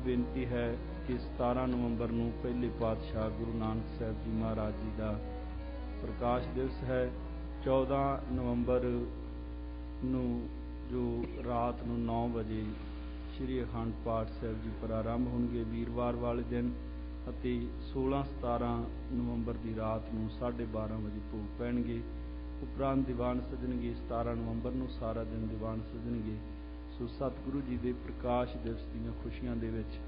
बेनती है कि 17 नवंबर ਨੂੰ ਪਹਿਲੇ ਪਾਤਸ਼ਾਹ ਗੁਰੂ ਨਾਨਕ ਸਾਹਿਬ ਜੀ ਮਹਾਰਾਜ ਜੀ ਦਾ ਪ੍ਰਕਾਸ਼ ਦਿਵਸ ਹੈ। 14 ਨਵੰਬਰ ਨੂੰ ਜੋ ਰਾਤ ਨੂੰ 9 ਵਜੇ ਸ਼੍ਰੀ ਅਖੰਡ ਪਾਠ ਸਾਹਿਬ ਜੀ ਪ੍ਰਾਰੰਭ ਹੋਣਗੇ ਵੀਰਵਾਰ ਵਾਲੇ ਦਿਨ, ਅਤੇ 16-17 ਨਵੰਬਰ ਦੀ ਰਾਤ ਨੂੰ 12:30 ਵਜੇ ਭੋਗ ਪੈਣਗੇ। ਉਪਰੰਤ ਦੀਵਾਨ ਸਜਣਗੇ। 17 ਨਵੰਬਰ ਨੂੰ ਸਾਰਾ ਦਿਨ ਦੀਵਾਨ ਸਜਣਗੇ। ਸੋ ਸਤਿਗੁਰੂ ਜੀ ਦੇ ਪ੍ਰਕਾਸ਼ ਦਿਵਸ ਦੀਆਂ ਖੁਸ਼ੀਆਂ ਦੇ ਵਿੱਚ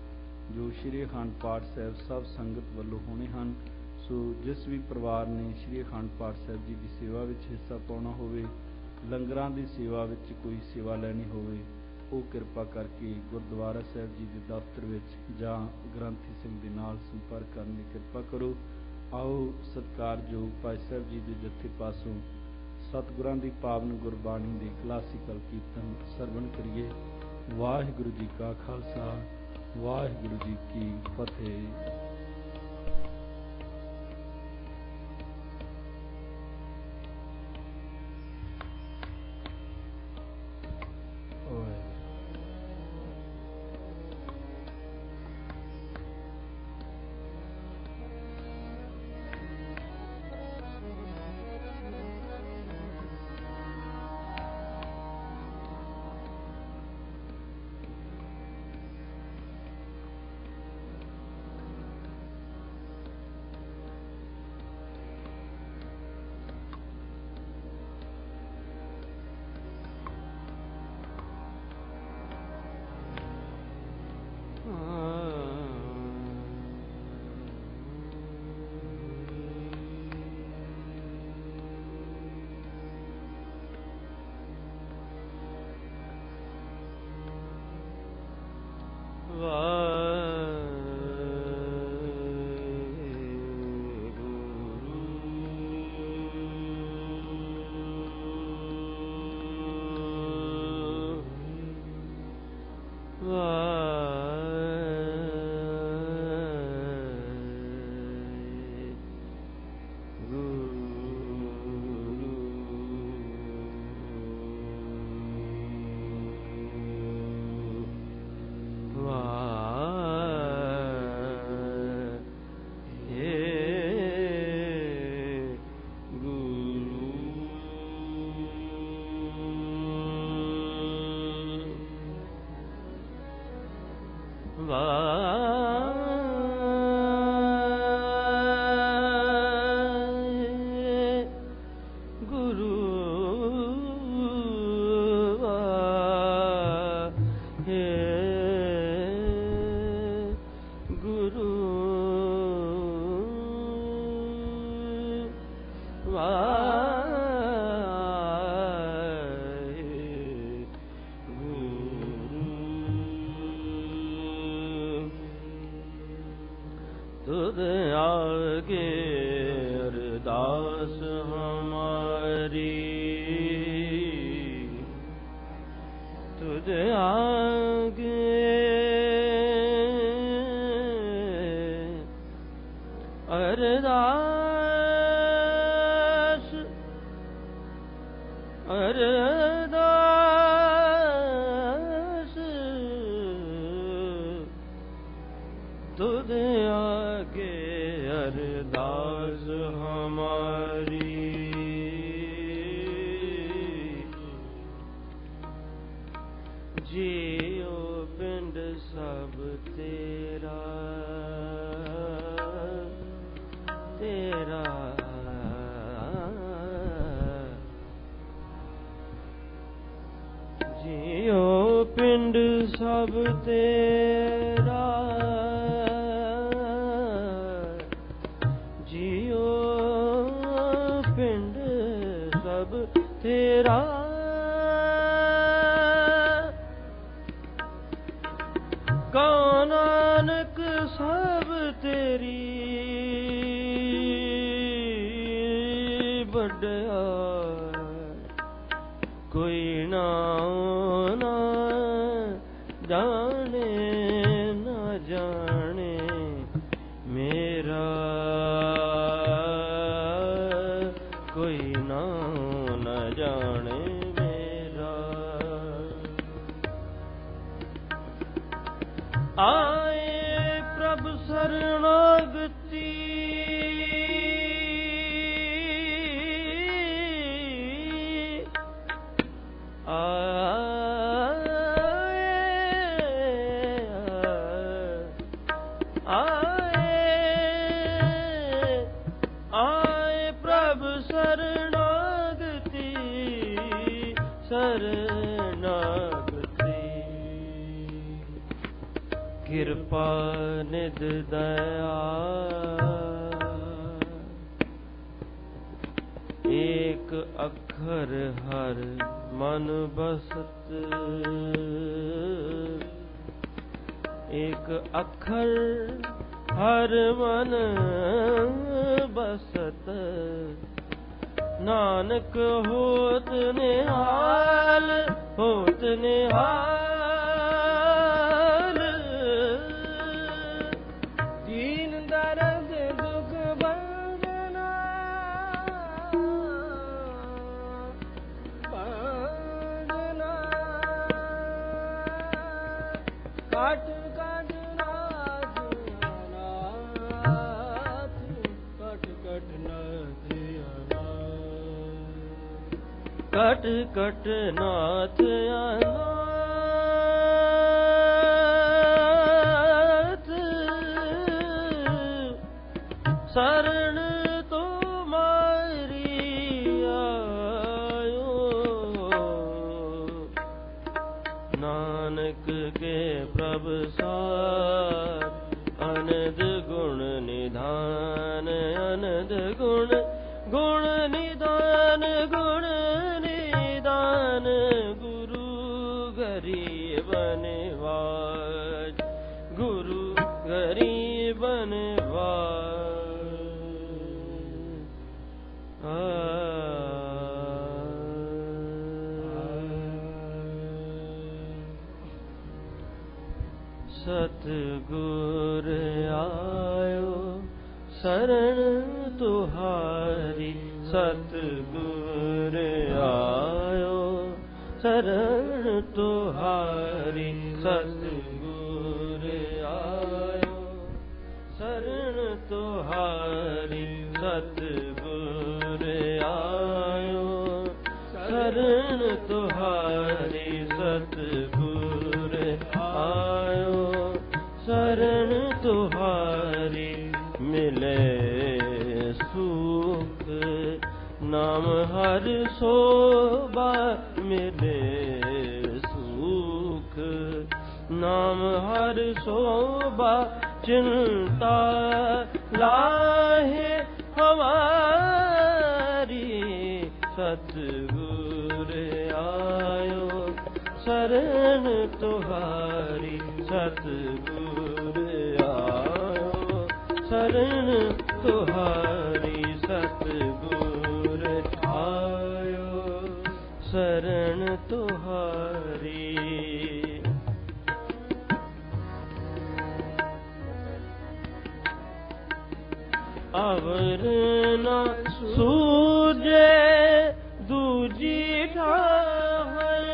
ਜੋ ਸ਼੍ਰੀ ਅਖੰਡ ਪਾਠ ਸਾਹਿਬ ਸਭ ਸੰਗਤ ਵੱਲੋਂ ਹੋਣੇ ਹਨ। ਸੋ ਜਿਸ ਵੀ ਪਰਿਵਾਰ ਨੇ ਸ਼੍ਰੀ ਅਖੰਡ ਪਾਠ ਸਾਹਿਬ ਜੀ ਦੀ ਸੇਵਾ ਵਿੱਚ ਹਿੱਸਾ ਪਾਉਣਾ ਹੋਵੇ, ਲੰਗਰਾਂ ਦੀ ਸੇਵਾ ਵਿੱਚ ਕੋਈ ਸੇਵਾ ਲੈਣੀ ਹੋਵੇ, ਉਹ ਕਿਰਪਾ ਕਰਕੇ ਗੁਰਦੁਆਰਾ ਸਾਹਿਬ ਜੀ ਦੇ ਦਫ਼ਤਰ ਵਿੱਚ ਜਾਂ ਗ੍ਰੰਥੀ ਸਿੰਘ ਦੇ ਨਾਲ ਸੰਪਰਕ ਕਰਨ ਦੀ ਕਿਰਪਾ ਕਰੋ। ਆਓ ਸਤਿਕਾਰਯੋਗ ਭਾਈ ਸਾਹਿਬ ਜੀ ਦੇ ਜੱਥੇ ਪਾਸੋਂ ਸਤਿਗੁਰਾਂ ਦੀ ਪਾਵਨ ਗੁਰਬਾਣੀ ਦੇ ਕਲਾਸੀਕਲ ਕੀਰਤਨ ਸਰਵਣ ਕਰੀਏ। ਵਾਹਿਗੁਰੂ ਜੀ ਕਾ ਖਾਲਸਾ, ਵਾਹਿਗੁਰੂ ਜੀ ਕੀ ਫਤਿਹ। I शरणागति आए प्रभु शरणागति कृपा निध दया एक अक्षर हर मन बसत एक अक्षर हर मन बसत नानक होत निहाल होत निहाल दीन दर्द दुख बंधना बंधना काट काट नाथ अनाथ कट कट नाथ कट कट नाथ अनाथ शरण तुम्हारी आयो नानक के प्रभु साथ अनंत गुण निधान अनंत गुण गुण निधान गुण निधान गुरु गरीब निवाज गुरु गरीब निवाज सतगुर आयो शरण तुहारी सतगुर आयो शरण तुहारी सतगुर आयो शरण तुहारी सतगुर आयो शरण तुहारी सतगुर आयो शरण तुहारी मिले सुख नाम हर शोभा मिले सुख नाम हर शोभा चिंता लाहे हमारी सतगुर आयो शरण तुहारी सतगुर आयो शरण तुहारी सतगुर आयो शरण तुहारी अवर न सूझे दूजी ठाहर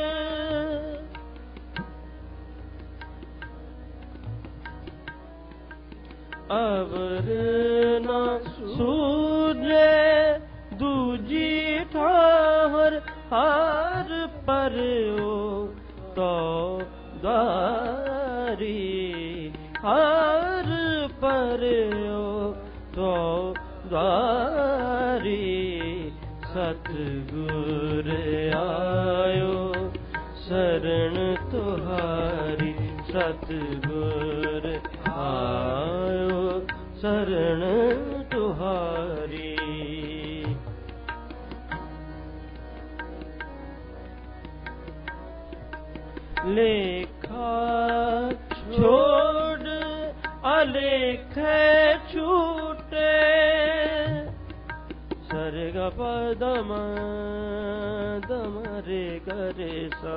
अवर न सूझे दूजी ठाहर हार पर तो दारी हार पर तो द्वारी सतगुर आयो शरण तुहारी सतगुर आयो शरण तुहारी लेखा छोड़ अलेख छूटे सरग पदम दम रे करे सा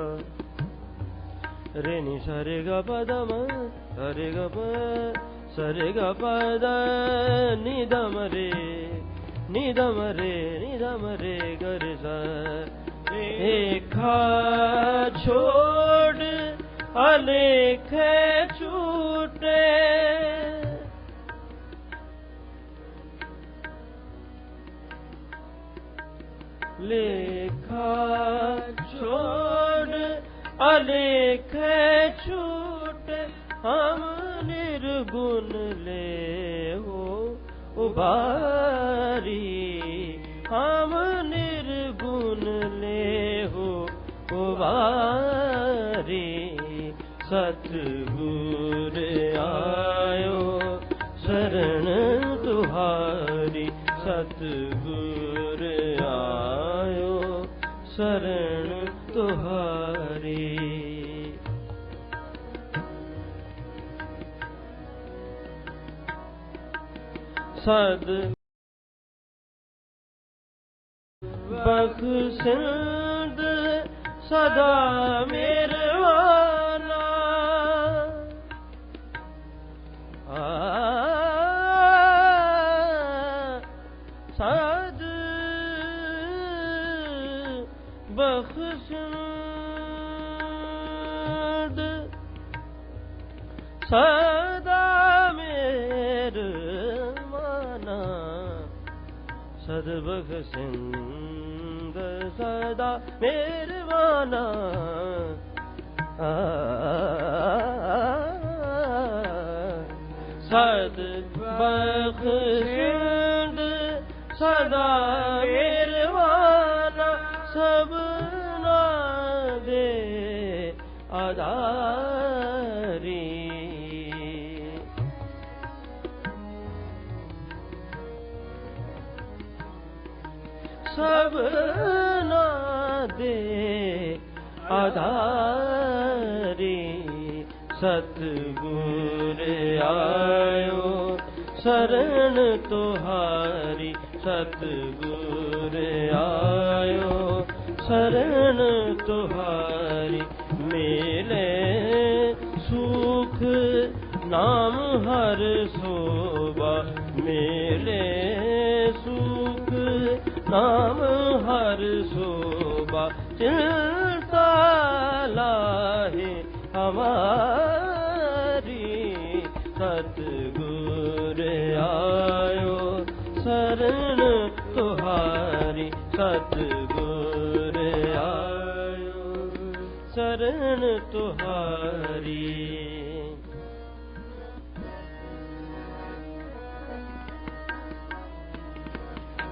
रे नि सरग पदम सरग प सरग पद निदम रे निदम रे निदम रे करे सा लेखा छोड़ अलेख छूटे भलेखे छूटे हम निर्गुण ले हो उबारी, हम निर्गुण ले हो उबारी। सतगुर आयो शरण तुहारी, सतगुर आयो शरण तुहारी। सद बख्शिंद सदा मेरवाना, सद बख्शिंद सदा मेरवाना, सद बख्शिंद सदा मेरवाना। सद बख्शिंद सदा मेरवाना, सबना दे आधारी। सबना दे आधारी। सतगुर आयो शरण तुहारी, सतगुर आयो शरण तुहारी। मिले सुख नाम हर शोभा, मिले सुख नाम हर शोभा। चिंता लाहे हमारी, सतगुर आयो शरण तुहारी, सतगुर आयो शरण तुहारी।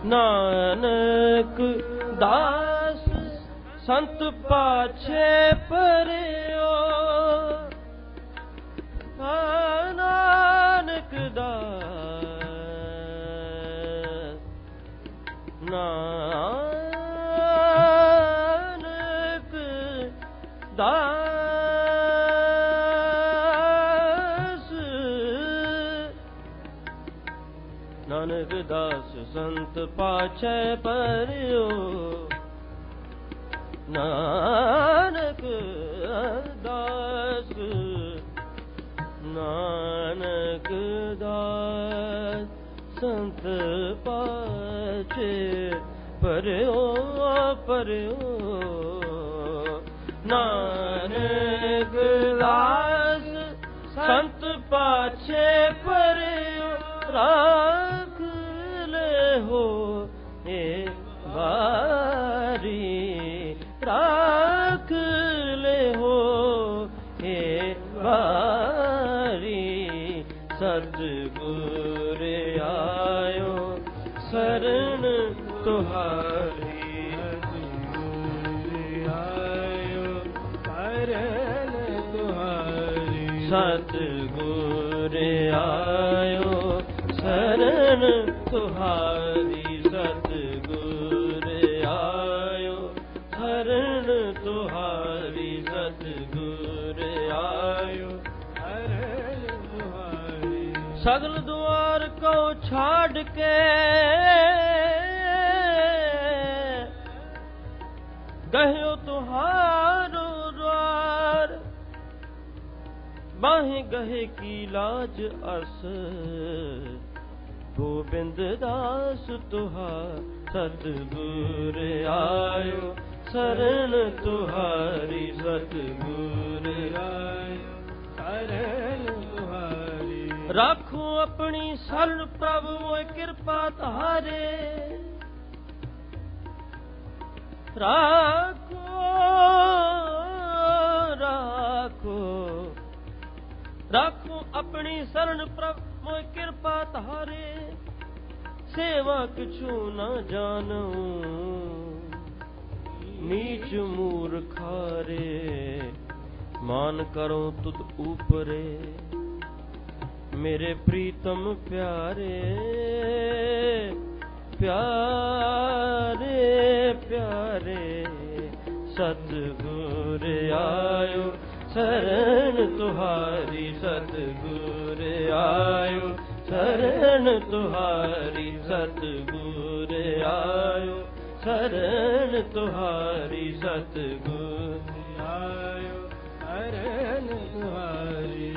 नानक दास संत पाछे परियो, नानक दास, नानक दास, नानक दास संत पाछे परियो, नानक दास, नानक दास संत पाछे परियो परियो। नानक दास संत पाछे परियो, राख ले हो ए बारी, राख ले हो ए बारी। सतगुर आयो शरण तुहारी, सतगुर आयो शरण तुहारी। सतगुर आयो शरण तुहारी, सतगुर आयो शरण तुहारी, सतगुर आयो शरण तुहारी। सगल द्वार को छाड़ के गयो तुहारो द्वार, बाहें गहे की लाज अस, गोबिंद दास तुहार। सतगुर आयो शरण तुहारी, सतगुर आयो शरण तुहारी। राखो अपनी सल प्रभु कृपा तारे, राखो अपनी शरण प्रभ मोह कृपा तारे, सेवा किछु न जानू नीच मूर्खारे, मान करो तुद ऊपरे मेरे प्रीतम प्यारे, प्यारे प्यारे सतगुर आयो शरण तुहारी, सतगुर आयो शरण तुहारी, सतगुर आयो शरण तुहारी, सतगुर आयो शरण तुहारी।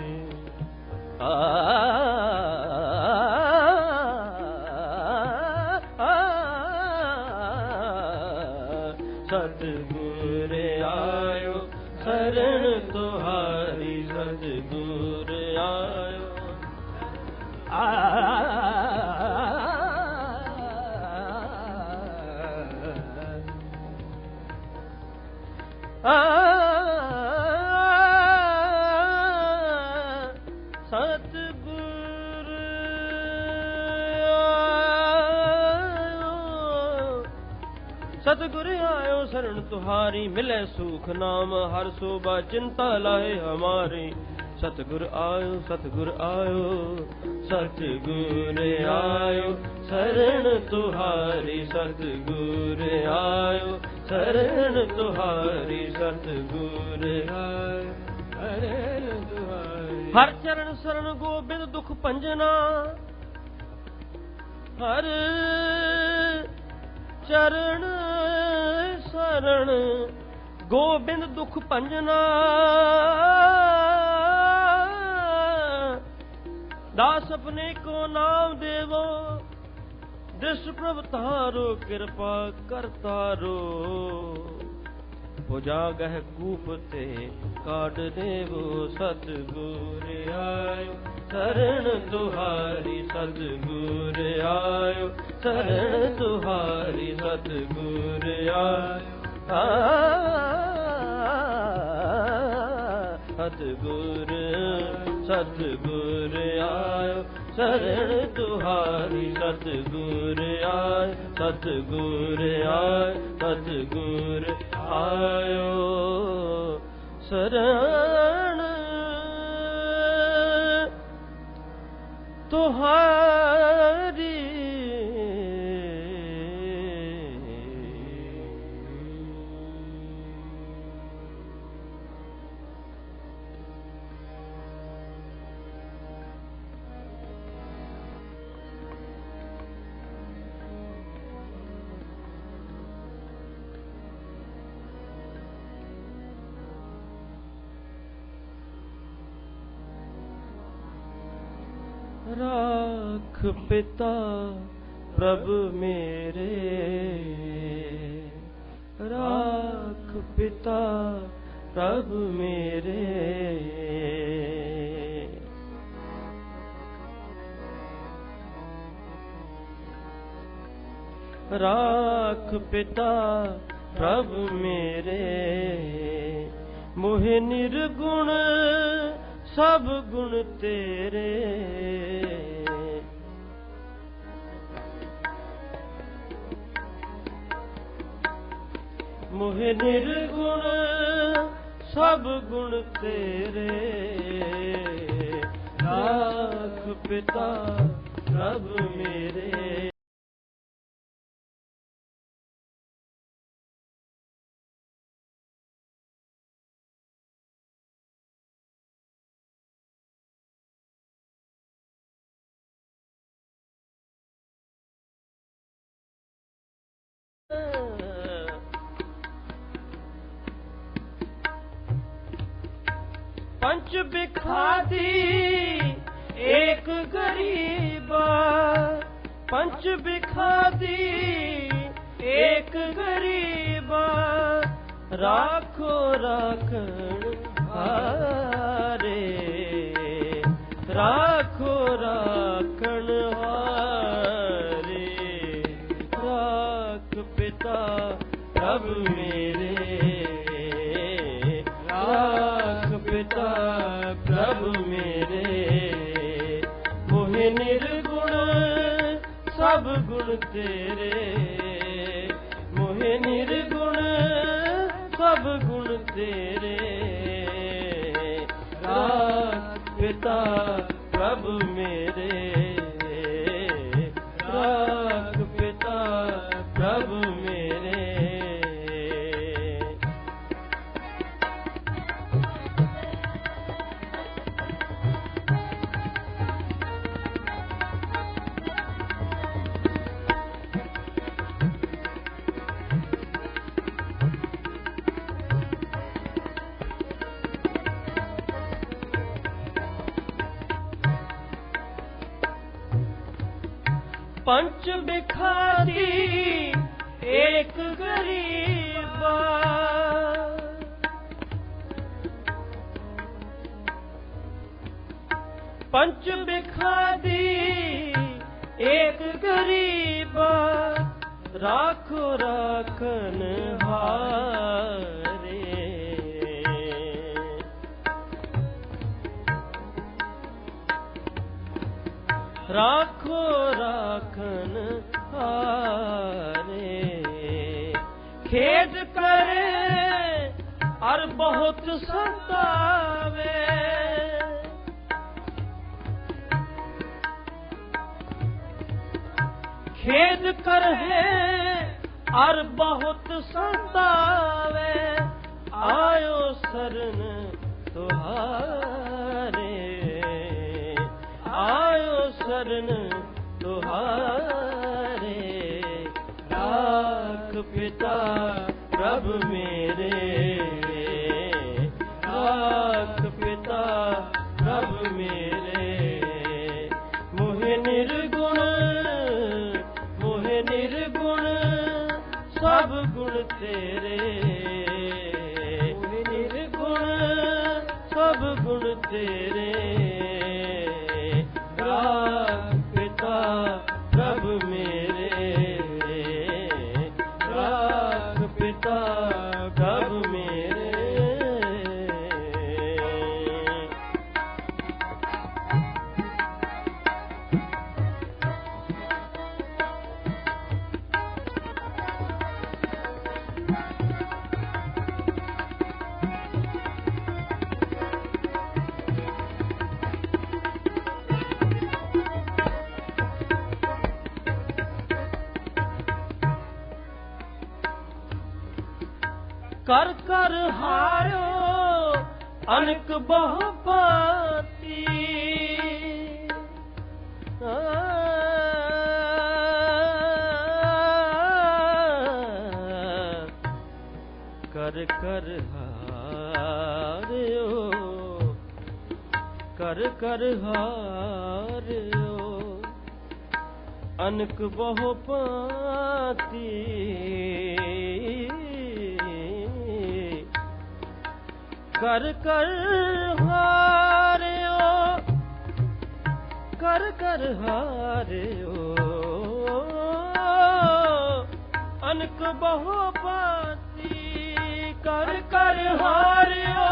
सतगुर आयो शरण तुहारी, सतगुर आयो सतगुर आयो शरण तुहारी, मिले सुख नाम हर शोभा चिंता लाए हमारी। सतगुर आयो सतगुर आयो, सतगुर आयो शरण तुहारी, सतगुर आयो शरण तुहारी, सतगुर आयो शरण तुहारी। हर चरण शरण गोबिंद दुख भंजना, हर चरण शरण गोबिंद दुख भंजना, दास अपने को नाम देवो, दृष्ट प्रभ तारो कृपा करतारो, भुजागह कूपते काट देवो, सतगुर आयो शरण तुहारी, सतगुर आयो शरण तुहारी, सतगुर आयो सतगुर सतगुर आयो शरण तुहारी, सतगुर आयो सतगुर आयो सतगुर आयो शरण तुहारी। राख पिता प्रभु मेरे, राख पिता प्रभु मेरे, राख पिता प्रभु मेरे, मोहे निर्गुण सब गुण तेरे, मोहे निर्गुण सब गुण तेरे, राख पिता प्रभु मेरे। पंच बिखादी एक गरीबा, पंच बिखादी एक गरीबा, राखो राखण हारे, राखो राखण हारे, राख पिता प्रभु मेरे, राख पिता प्रभु मेरे, गुण तेरे, मोहे निर्गुण सब गुण तेरे। राख पिता प्रभु मेरे, राख पिता प्रभु मेरे। पंच बिखारी एक गरीबा, पंच बिखारी एक गरीबा, राखो राखन हारे। राखो राखन हारे। खेद करे और बहुत सतावे, खेद करे और बहुत सतावे, आयो शरण तुहारे, आयो शरण तुहारे। राख पिता प्रभु मेरे, राख पिता प्रभु मेरे। मोहे निर्गुण, मोहे निर्गुण सब गुण तेरे, मोहे निर्गुण सब गुण तेरे। राख पिता प्रभु मेरे, राख पिता प्रभु मेरे। कर कर हारो अनक बहुपाती, कर कर हारो, कर कर हारो अनक बहुपाती। कर कर हारियो, कर कर हारियो अनक बहुपाती। कर कर हारियो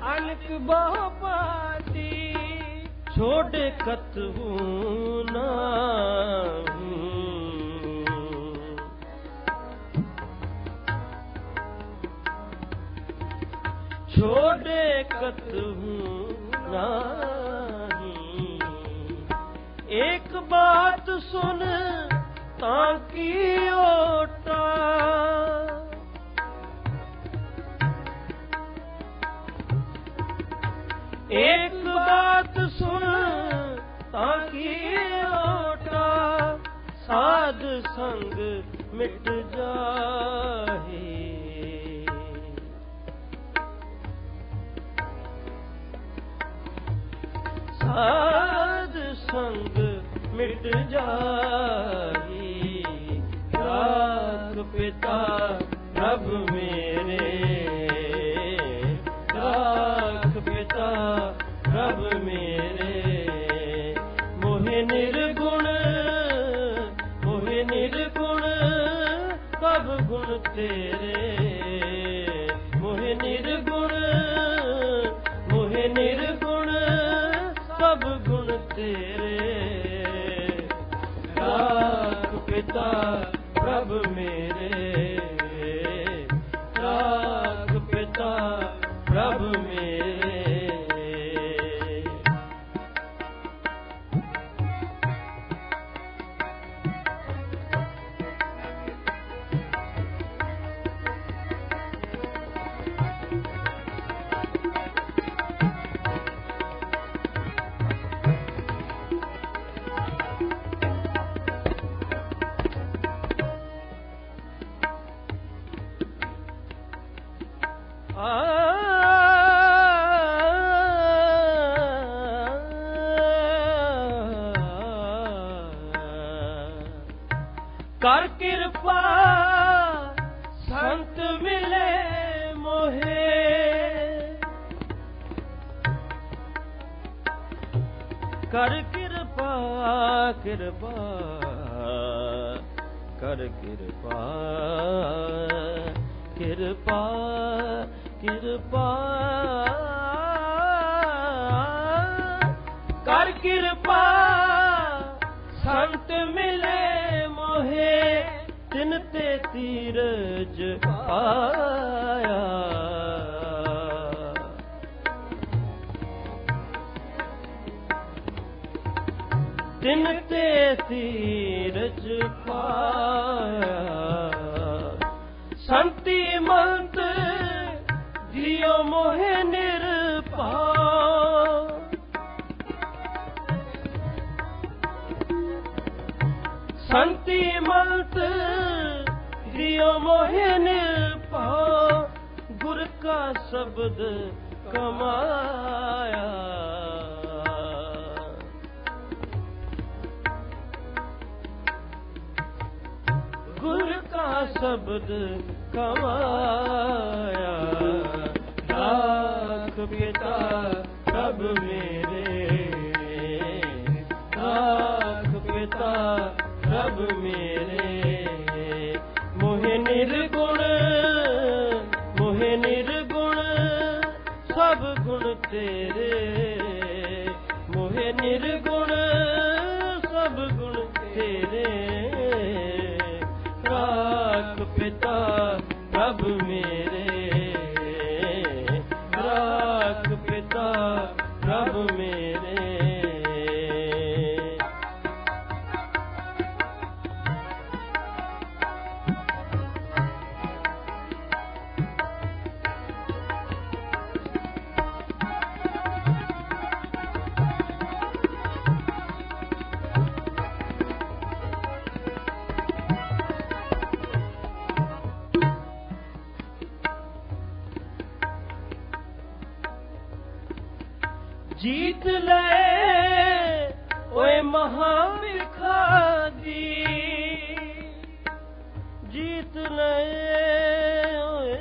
अनक बहुपाती, छोड़े कतहु नाहीं, छोड़े कतहु नाही। एक बात सुन ताकि ओटा, एक बात सुन ताकि ओटा, साध संग मिट जाए। साध संग मिट जाई। राख पिता प्रभु मेरे, राख पिता प्रभु मेरे। मोहे निर्गुण, मोहे निर्गुण सब गुण तेरे। मोहे निर्गुण, मोहे निर्गुण सब गुण तेरे। राख पिता प्रभु मेरे, राख पिता प्रभु मेरे। कर कृपा संत मिले मोहे, कर कृपा कृपा कर कृपा कृपा कृपा कर कृपा संत मिले मोहे, तिन ते तीरज पाया। तिन ते तीरज पाया, संति मंत जियो मोहे निरपाव। संति मंत जियो मोहे निरपाव, गुर का शब्द कमाया। गुर का शब्द कमाया, राख पिता प्रभु मेरे, राख पिता प्रभु मेरे। मोहे निर्गुण सब गुण तेरे, मोहे निर्गुण सब गुण तेरे। राख पिता प्रभु मेरे, राख पिता प्रभु मेरे। जीत ले ओए महाभिखारी, जीत ले ओए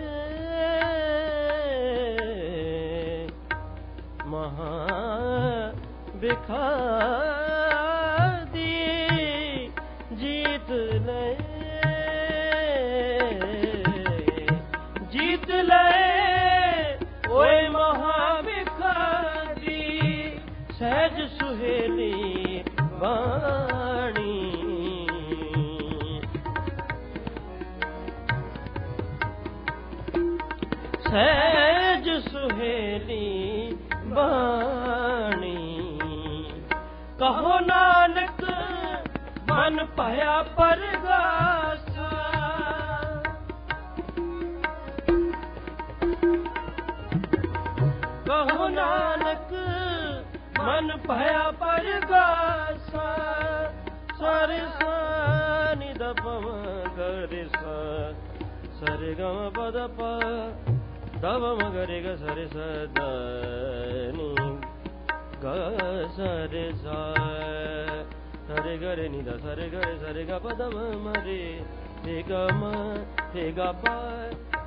महाभिखारी, जीत ले, जीत ले ओए महाभिखारी, सहज सुहेली वाणी। सहज सुहेली वाणी, कहो नानक मन पाया परगासा। कहो नानक मन पाया परगासा। सारे सानि द पम गरे सा, सरे गम पद प दव मगरे ग सरे स द नि ग सरे सा, सरे गरे नि द सरे गरे सरे ग पद म रे रे ग म रे ग प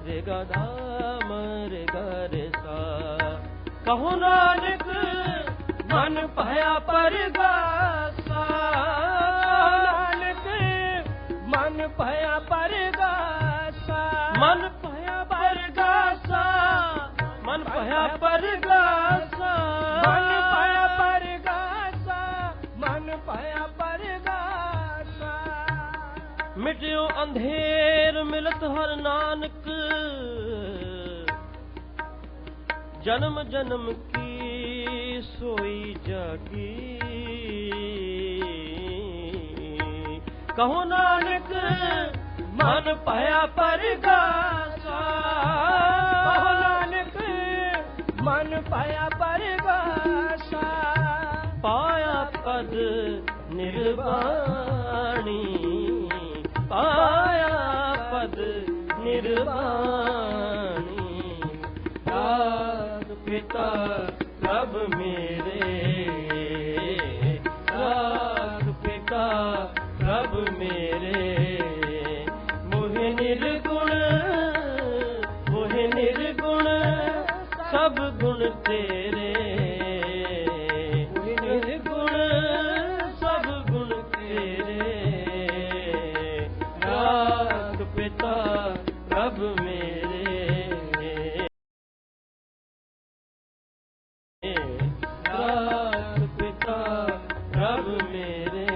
रे ग ध म रे ग रे सा। कहो नानक मन पाया परगासा, नानक मन पाया परगासा। मन पाया परगासा, मन पाया परगासा, मन पाया परगासा, मन पाया परगासा। मिट्यो अंधेर मिलत हर नानक, जन्म जन्म की सोई जागी। कहो नानक मन पाया परगासा, कहो नानक मन पाया परगासा, पाया पद निर्वाणी, पाया पद निर्वाणी। राग पिता प्रभ मेरे, राग पिता प्रभ मेरे, मोहि निर्गुण, मोहि निर्गुण सब गुण तेरे, मोहि निर्गुण सब गुण तेरे। राग पिता प्रभ मेरे, राग पिता प्रभ मेरे।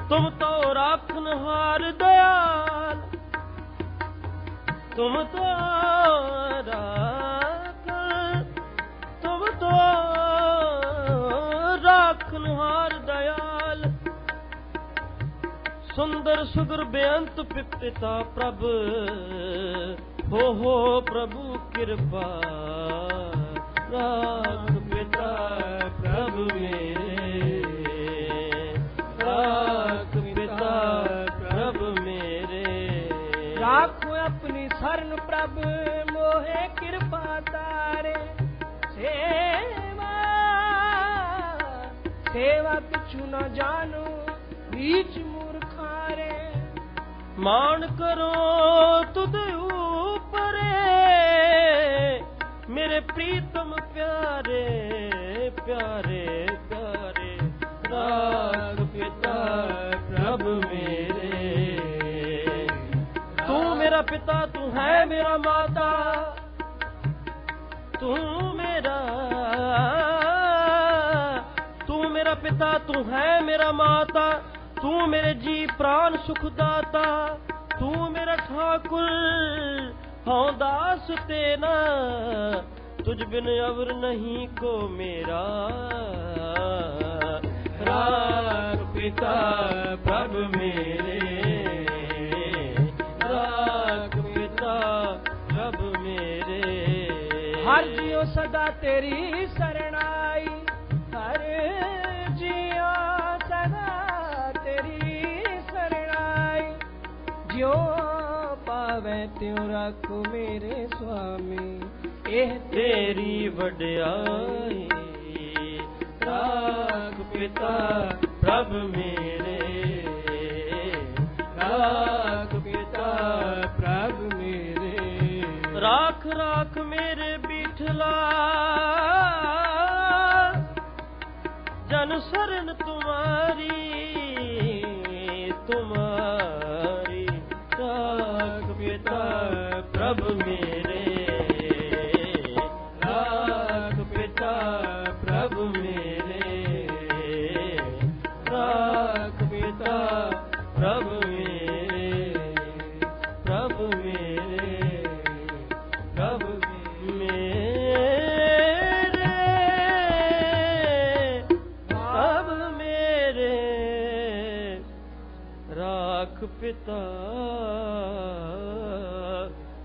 तुम तो राखनहार दयाल, तुम तो राखनहार दयाल। सुंदर सुदर बेअंत पिता प्रभ, हो प्रभु कृपा। राख पिता प्रभ मेरे, राख पिता प्रभ मेरे। राखो अपनी शरण प्रभ मोहे कृपा तारे, सेवा सेवा किछु न जानो बीच मूर्खारे। मान करो तुद ऊपरे, मेरे प्रीतम प्यारे प्यारे प्यारे। राग पिता प्रभ मेरे, तू मेरा पिता तू है मेरा माता, तू मेरा पिता तू है मेरा माता। तू मेरे जी प्राण सुखदाता, तू मेरा ठाकुर हूँ दास तेना। तुझ बिन अवर नहीं को मेरा। राग पिता प्रभ मेरे, राग पिता प्रभ मेरे। हर जियो सदा तेरी शरणाई, हर जियो सदा तेरी शरणाई। ज्यों पावे त्यों रखो मेरे स्वामी, एह तेरी वड्याई। राग पिता प्रभ मेरे, राग पिता प्रभ मेरे। राख राख मेरे बिठला, जन शरण तुम्हारी तुम्हारी। राग पिता प्रभ मेरे, राग पिता प्रभ मेरे, राग पिता प्रभ मेरे, प्रभ मेरे, प्रभ मेरे, प्रभ मेरे। राख पिता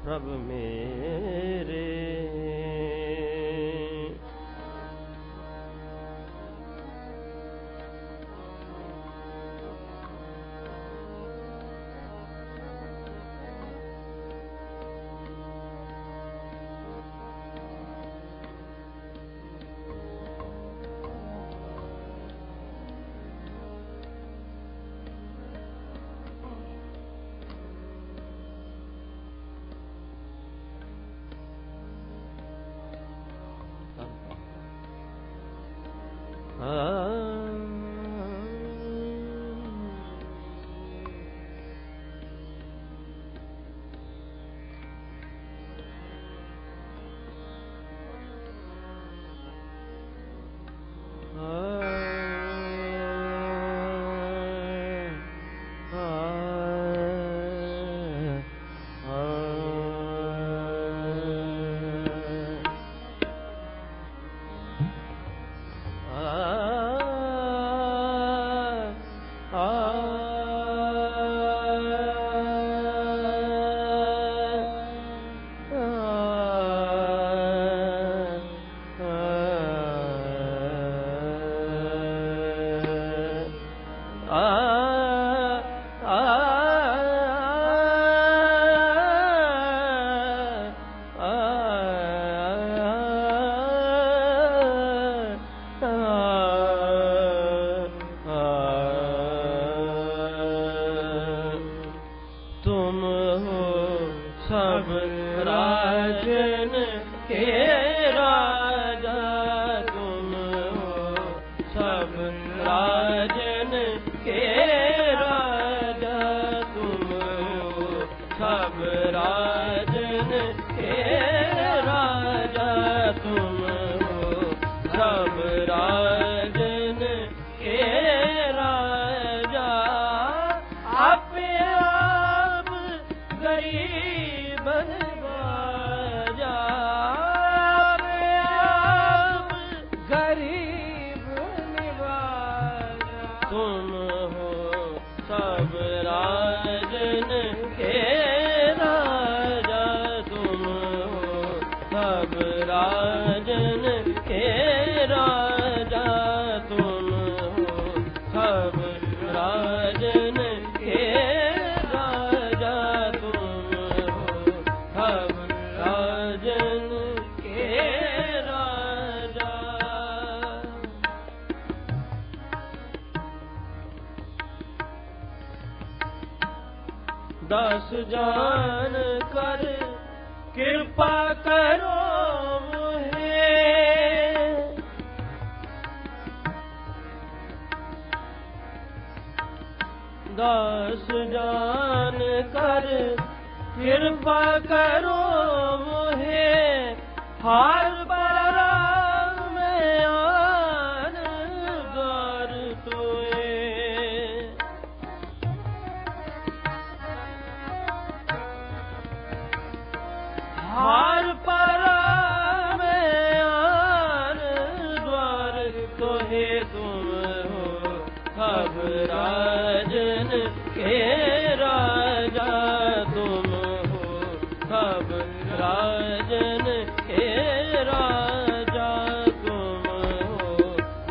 प्रभ मेरे। दस जान कर कृपा करो मुहे, दस जान कर कृपा करो मुहे, हार परा में आन द्वार तोए, हार परा में आन द्वार तोहे, तुम हो सब राजन के राजा, तुम हो सब राजन के राजा, तुम हो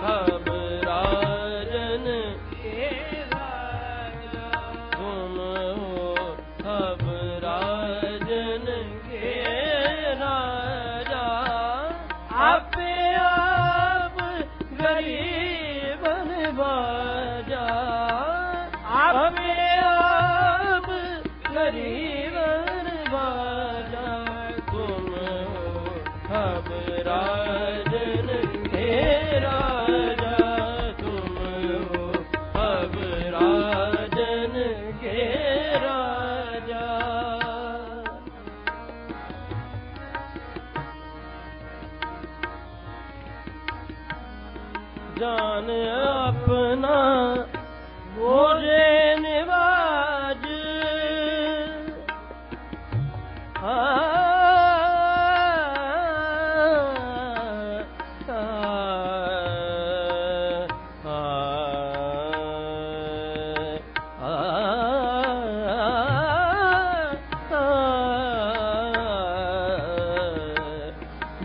सब राजन के राजा, तुम हो सब राजन के राजा, आपे आप गरीब नवाजा, आपे आप गरीब नवाजा, तुम हो सब राजन के राजा, तुम हो सब राजन के राजा। जान अपना मोरे निवाज,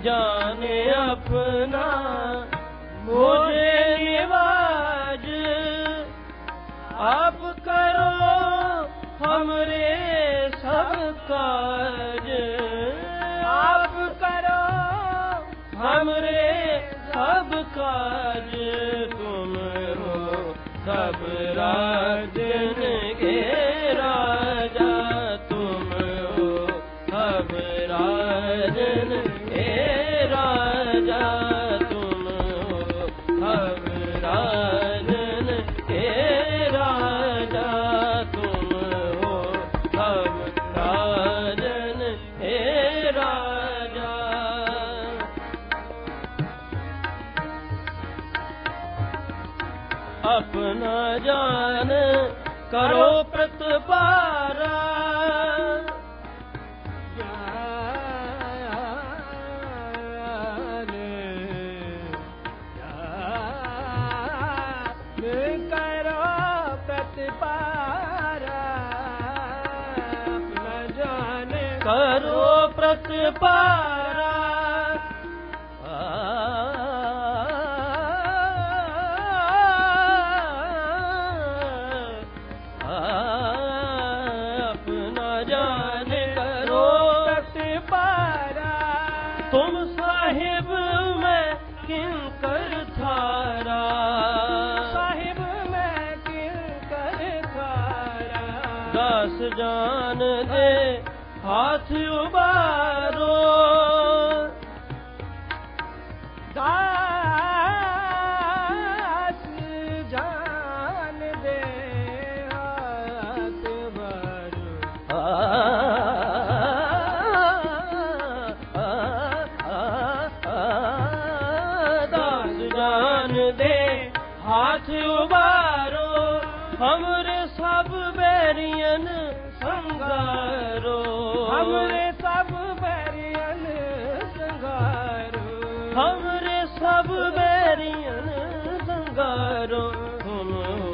जाने अपना मोरे निवाज, आप करो हमरे सब काज, आप करो हमरे सब काज, तुम हो सब राजन के राजा, तुम हो सब राजन के राजा, तुम हो सब राजन के राजा, तुम हो सब राजन के राजा। अपना जान करो प्रतिपारा, करो प्रतिपारा, दास जान दे हाथ उबारो दास जान दे हाथ उबारो दास जान दे हाथ उबारो हमरे सब बैरियन संगारो हमरे सब बैरियन संगारो हमरे सब बैरियन संगारो तुम हो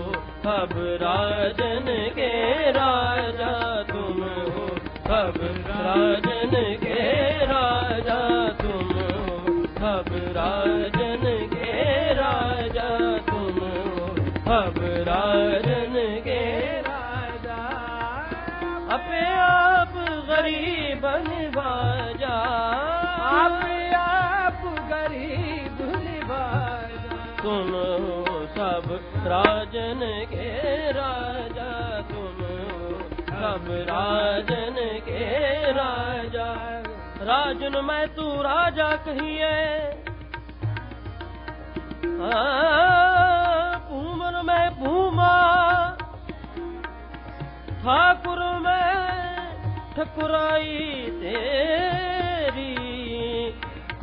सब राजन के राजा तुम हो सब राजन के राजा तुम हो सब राजन के राजा तुम हो सब राजन के राजा अपने आप गरीब निवाजा अपने आप गरीब निवाजा तुम हो सब राजन के राजा तुम हो सब राजन के राजा राजन मैं तू राजा कहिए पूमन मैं भूमा ठाकुर में ठकुराई तेरी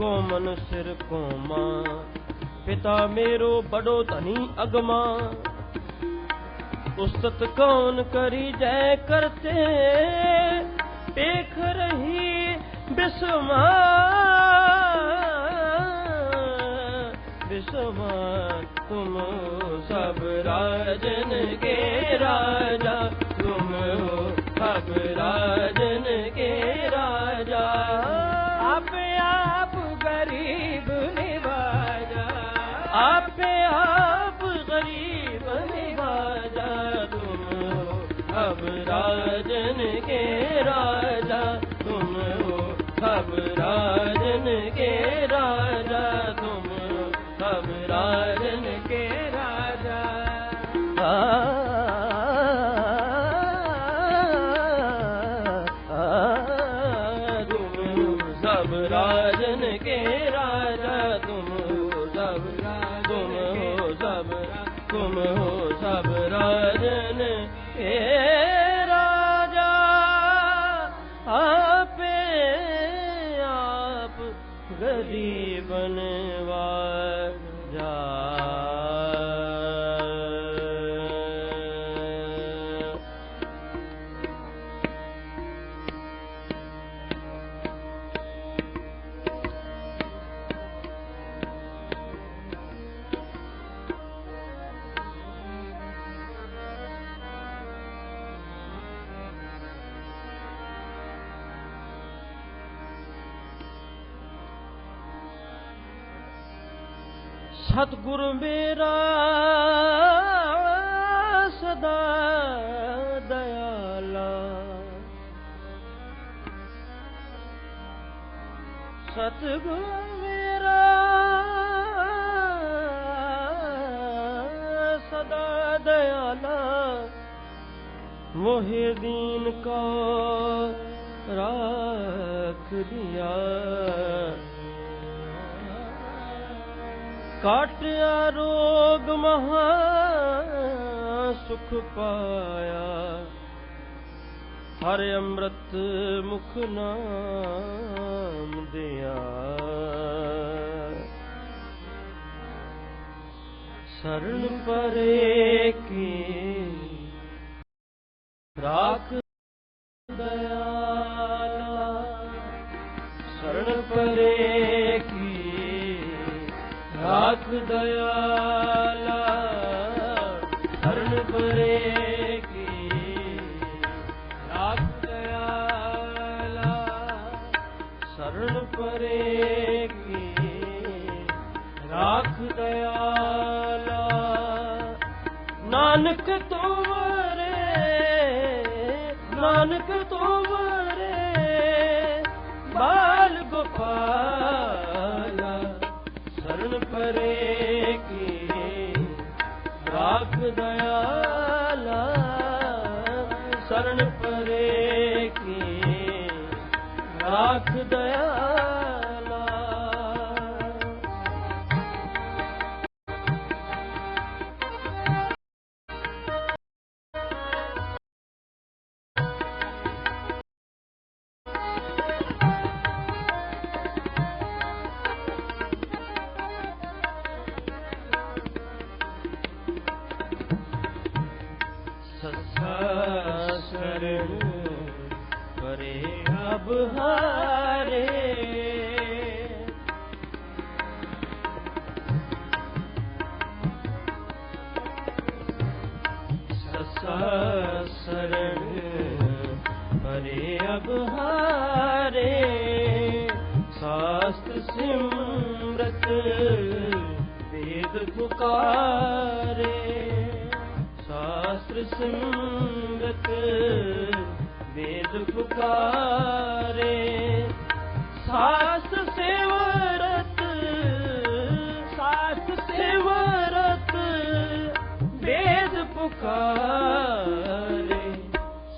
कोमन सिर कोमा पिता मेरो बड़ो धनी अगमा उस्तत कौन करी जय करते देख रही बिस्मा बिस्मा तुम सब राजन के राजा तुम हो सब राजन के राजा आप गरीब निवाजा आप गरीब निवाजा तुम हो सब राजन के राजा तुम हो सब राजन के राजा तुम हो सब राजन के राजा तुम हो सब राजन के राजा तुम हो सब तुम हो सब राजन के राजा आपे आप गरीबन वाजा सतगुरु मेरा सदा दयाला सतगुरु मेरा सदा दयाला मोहे दीन को राख दिया काटिया रोग महा सुख पाया हर अमृत मुख नाम दिया शरण परे की राख दयाला शरण परे की राख दयाला शरण परे की राख दयाला शरण परे की राख दयाला नानक तोमरे बाल गोपाला शरण परे की राख दयाला शरण परे की राख दयाला। शरण परे अब हारे शरण परे अब हारे शास्त्र सिमरत वेद पुकारे शास्त्र सिमरत वेद पुकारे शास्त्र सेवरत वेद पुकारे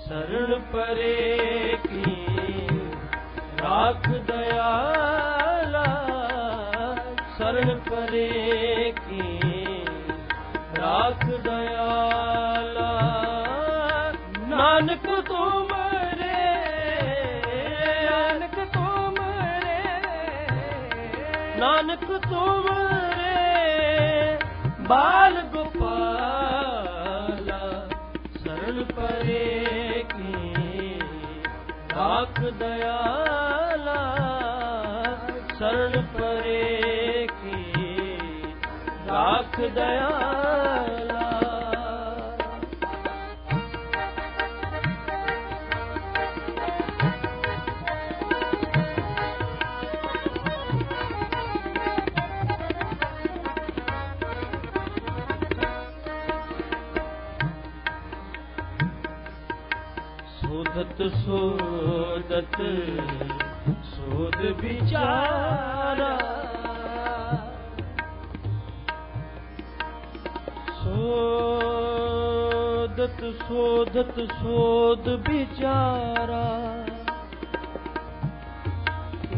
शरण परे की राख दयाला शरण परे की राख दयाला। नानक तुमरे नानक तुमरे बाल गोपाला शरण परे की राख दयाला शरण परे की राख दयाला। सोदत सोद बिचारा सोदत सोद बिचारा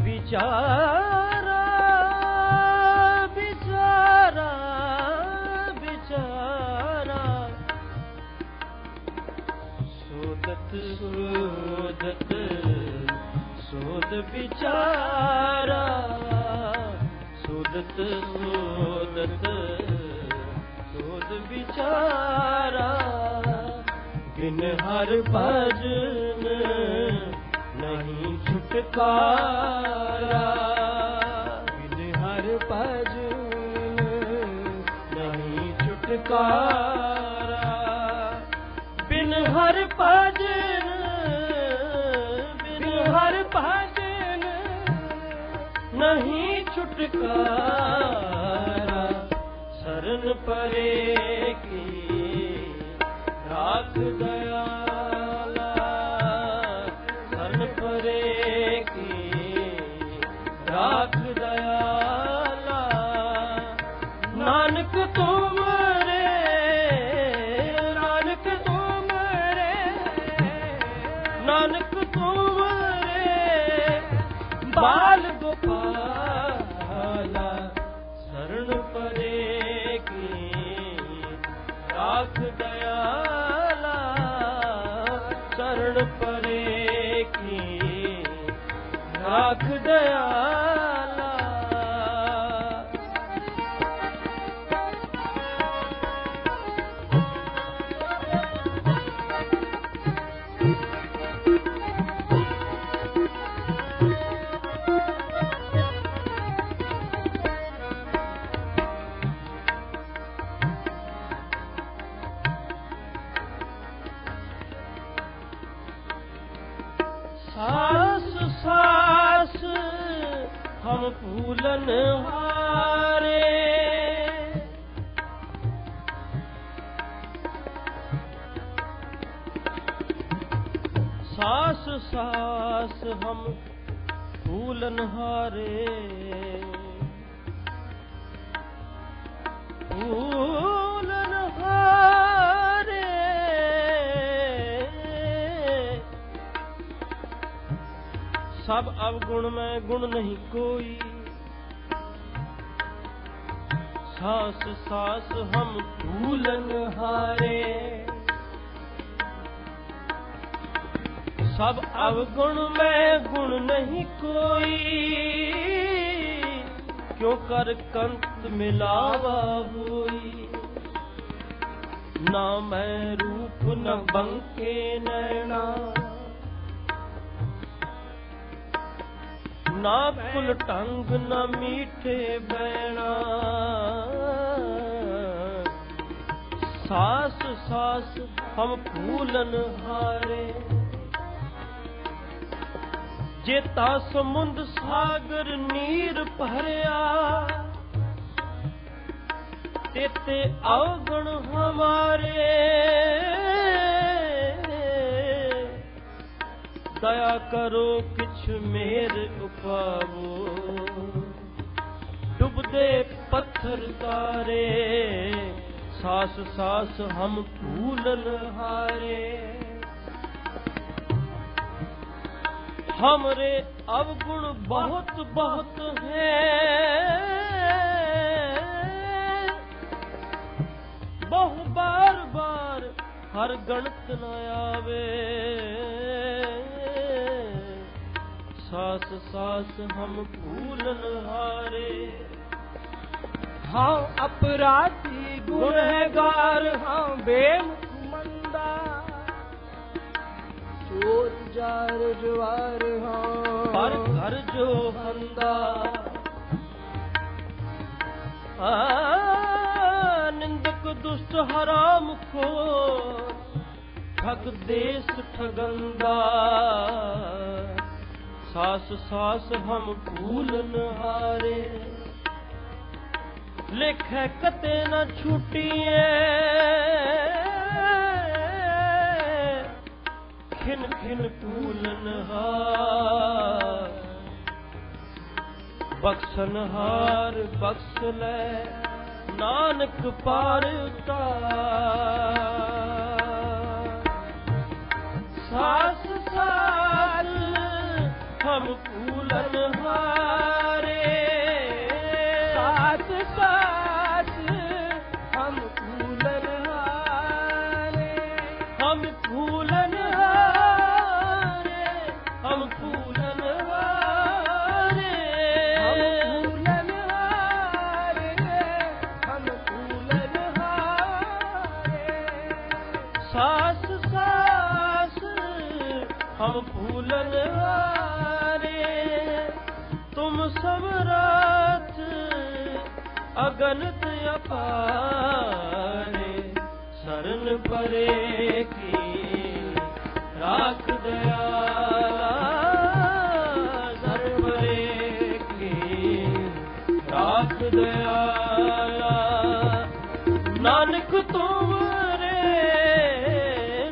बिचारा बिचारा बिचारा सोदत सोद बिचारा सोदत सोद बिचारा बिन हर भजन नहीं छुटकारा बिन हर भजन नहीं छुटकारा बिन हर भजन नहीं छुटकारा शरण परे की राख दयाला शरण परे की राख दयाला। नानक तुमरे नानक तुमरे नानक तुमरे बाल गोपाला शरण परे की राख दयाला शरण परे की राख दयाला। सास सास हम फूलन हारे सास सास हम फूलन हारे फूलन हारे सब अवगुण में गुण नहीं कोई, सांस सांस हम भूलन हारे। सब अवगुण में गुण नहीं कोई, क्यों कर कंत मिलावा हुई। ना मैं रूप न बंके नैना, ना कुल टंग न मीठे बैना। सास सास हम फूलन हारे, जेता समुंद सागर नीर भरिया। तेते अवगुण हमारे, दया करो किछ मेर उपावो। डुबदे पत्थर तारे, सास सास हम फूलन हारे। हमरे अवगुण बहुत बहुत हैं, बहु बार बार हर गणत न आवे। सास सास हम फूलन हारे। हाँ अपराधी गुनहगार, हाँ बेमुख मंदा। चोर जार जुआर, हाँ पर घर जो हंदा। निंदक दुष्ट हराम को, ठग देश ठगंदा। सास सास हम फूलन हारे। लेखे कते न छूटिए, खिन खिन फूलन हार। बख्शन हार बख्श ले, नानक पार उतार। सास सास हम फूलन हारे। सास सास हम फूलन हारे। हम फूलन हारे, हम फूलन हारे। हम फूलन हारे, हम फूलन हारे। सास सास हम फूलन हारे। तुम समरात अगनत अपारे। शरण परे की राख दयाला। शरण परे की राख दयाला। नानक तुम रे,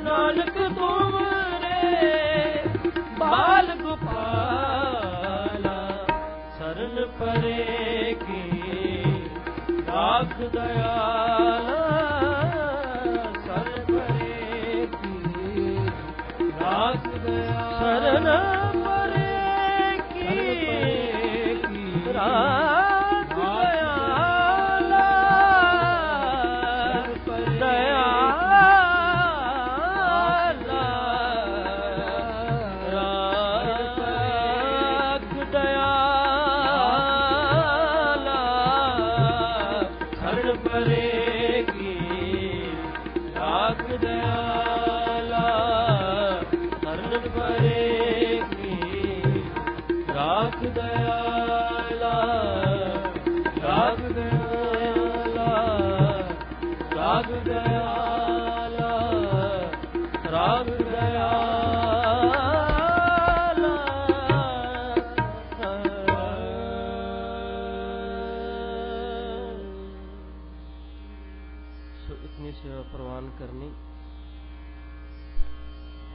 नानक तुम रे, बाल गोपाला। शरण परे की राख दयाला। शरण परे की राख दयाला। शरण परे की राख दयाला।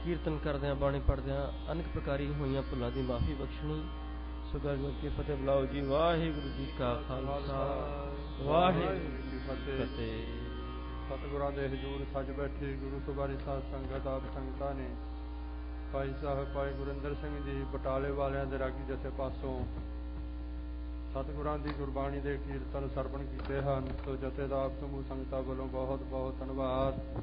कीर्तन करदे बाणी पढ़दे अनेक प्रकारी होइयां भुलां दी माफी बख्शणी। सुगल के फतेह बुलाओ जी। वाहिगुरु जी का खालसा, वाहिगुरु जी की फतेह। सतगुरां दे हजूर सज बैठी गुरु सवारी साध संगत आप संगतां ने ਭਾਈ ਸਾਹਿਬ ਭਾਈ ਗੁਰਿੰਦਰ ਸਿੰਘ ਜੀ ਬਟਾਲੇ ਵਾਲਿਆਂ ਦੇ ਰਾਗੀ ਜਥੇ ਪਾਸੋਂ ਸਤਿਗੁਰਾਂ ਦੀ ਗੁਰਬਾਣੀ ਦੇ ਕੀਰਤਨ ਸਰਵਣ ਕੀਤੇ ਹਨ। ਸੋ ਜਥੇ ਦਾ ਆਪ ਸਮੂਹ ਸੰਗਤਾਂ ਵੱਲੋਂ ਬਹੁਤ ਬਹੁਤ ਧੰਨਵਾਦ।